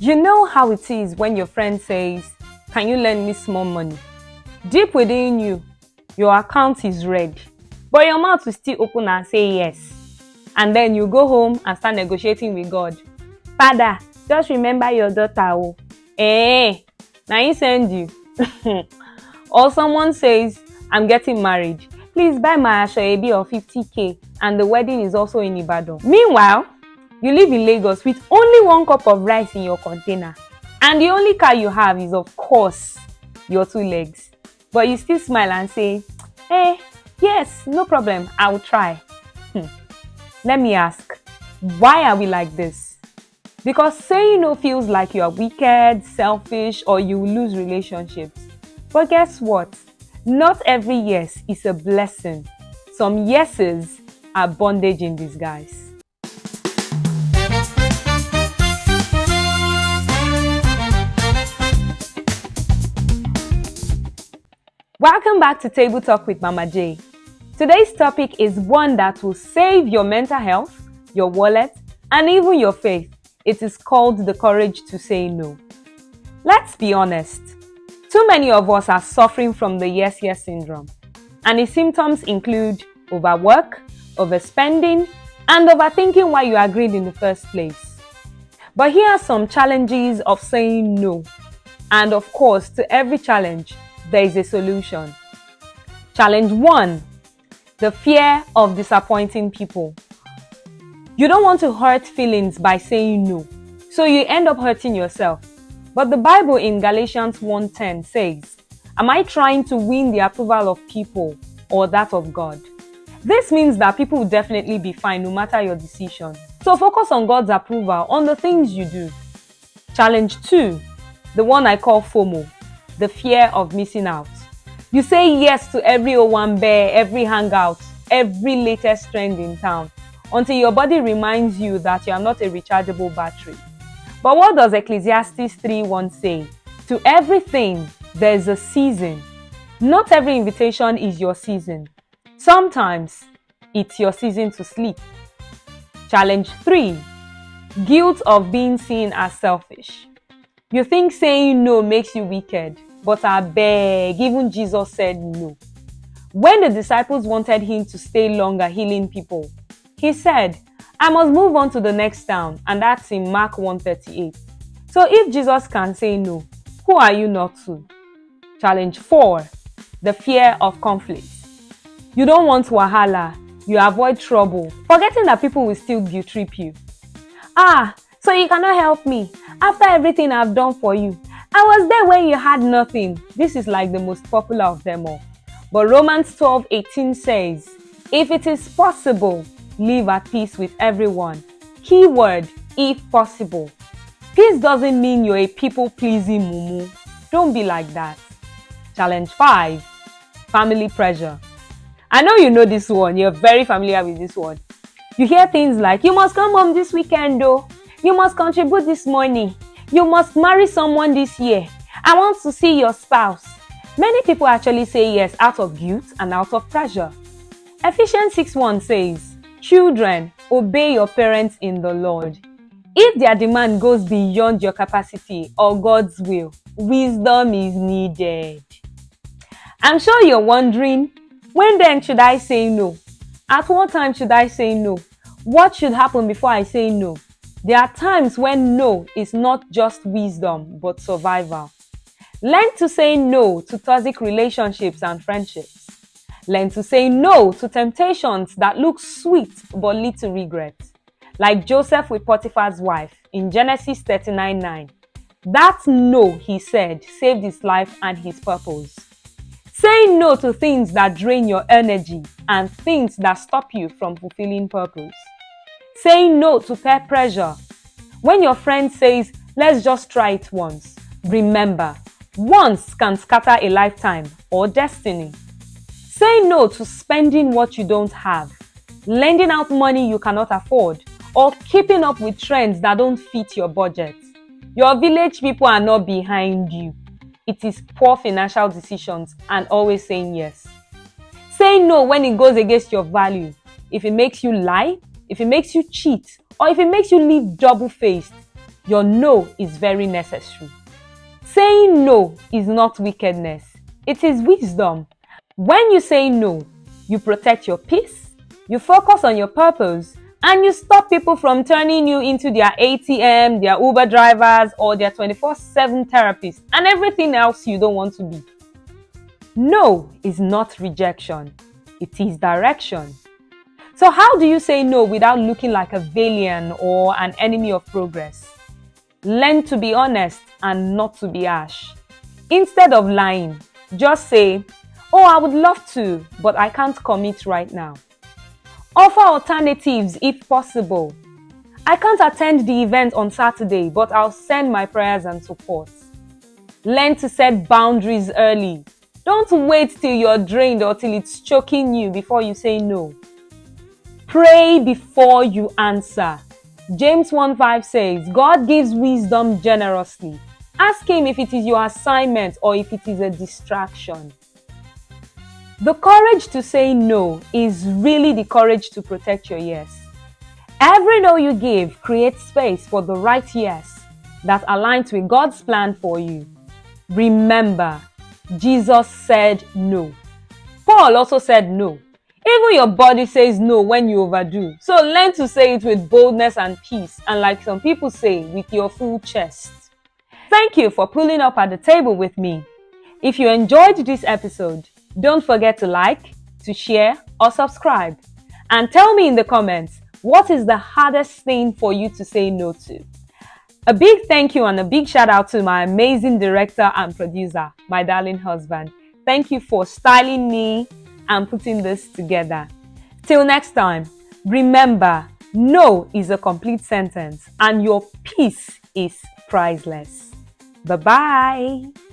You know how it is when your friend says, "Can you lend me small money?" Deep within you, your account is red, but your mouth will still open and say yes. And then you go home and start negotiating with God. "Father, just remember your daughter. Oh. Now he send you." Or someone says, "I'm getting married. Please buy my ashoebi of 50k and the wedding is also in Ibadan." Meanwhile, you live in Lagos with only 1 cup of rice in your container. And the only car you have is, of course, your 2 legs. But you still smile and say, yes, no problem, I'll try. Let me ask, why are we like this? Because saying no feels like you are wicked, selfish, or you will lose relationships. But guess what? Not every yes is a blessing. Some yeses are bondage in disguise. Welcome back to Table Talk with Mama J. Today's topic is one that will save your mental health, your wallet, and even your faith. It is called the courage to say no. Let's be honest. Too many of us are suffering from the yes syndrome, and its symptoms include overwork, overspending, and overthinking why you agreed in the first place. But here are some challenges of saying no. And of course, to every challenge, there is a solution. Challenge 1, the fear of disappointing people. You don't want to hurt feelings by saying no, so you end up hurting yourself. But the Bible in Galatians 1:10 says, "Am I trying to win the approval of people or that of God?" This means that people will definitely be fine no matter your decision. So focus on God's approval on the things you do. Challenge 2, the one I call FOMO, the fear of missing out. You say yes to every Owambe, every hangout, every latest trend in town, until your body reminds you that you are not a rechargeable battery. But what does Ecclesiastes 3:1 say? To everything, there is a season. Not every invitation is your season. Sometimes, it's your season to sleep. Challenge 3, guilt of being seen as selfish. You think saying no makes you wicked, but I beg, even Jesus said no. When the disciples wanted him to stay longer healing people, he said, "I must move on to the next town," and that's in Mark 1:38. So if Jesus can say no, who are you not to? Challenge 4, the fear of conflict. You don't want wahala, you avoid trouble, forgetting that people will still guilt trip you. So you cannot help me after everything I've done for you. I was there when you had nothing. This is like the most popular of them all. But Romans 12:18 says, "If it is possible, live at peace with everyone." Keyword, if possible. Peace doesn't mean you're a people-pleasing mumu. Don't be like that. Challenge 5, family pressure. I know you know this one. You're very familiar with this one. You hear things like, "You must come home this weekend though. You must contribute this money. You must marry someone this year. I want to see your spouse." Many people actually say yes out of guilt and out of pressure. Ephesians 6:1 says, "Children, obey your parents in the Lord." If their demand goes beyond your capacity or God's will, wisdom is needed. I'm sure you're wondering, when then should I say no? At what time should I say no? What should happen before I say no? There are times when no is not just wisdom, but survival. Learn to say no to toxic relationships and friendships. Learn to say no to temptations that look sweet but lead to regret. Like Joseph with Potiphar's wife in Genesis 39:9. That no, he said, saved his life and his purpose. Say no to things that drain your energy and things that stop you from fulfilling purpose. Say no to peer pressure. When your friend says, "Let's just try it once," remember, once can scatter a lifetime or destiny. Say no to spending what you don't have, lending out money you cannot afford, or keeping up with trends that don't fit your budget. Your village people are not behind you. It is poor financial decisions and always saying yes. Say no when it goes against your value. If it makes you lie, if it makes you cheat, or if it makes you live double-faced, your no is very necessary. Saying no is not wickedness, it is wisdom. When you say no, you protect your peace, you focus on your purpose, and you stop people from turning you into their ATM, their Uber drivers, or their 24/7 therapists, and everything else you don't want to be. No is not rejection, it is direction. So how do you say no without looking like a villain or an enemy of progress? Learn to be honest and not to be harsh. Instead of lying, just say, "Oh, I would love to, but I can't commit right now." Offer alternatives if possible. "I can't attend the event on Saturday, but I'll send my prayers and support." Learn to set boundaries early. Don't wait till you're drained or till it's choking you before you say no. Pray before you answer. James 1:5 says, God gives wisdom generously. Ask Him if it is your assignment or if it is a distraction. The courage to say no is really the courage to protect your yes. Every no you give creates space for the right yes that aligns with God's plan for you. Remember, Jesus said no. Paul also said no. Even your body says no when you overdo. So learn to say it with boldness and peace, and like some people say, with your full chest. Thank you for pulling up at the table with me. If you enjoyed this episode, don't forget to like, to share, or subscribe. And tell me in the comments, what is the hardest thing for you to say no to? A big thank you and a big shout out to my amazing director and producer, my darling husband. Thank you for styling me and putting this together. Till next time, remember, no is a complete sentence and your peace is priceless. Bye-bye.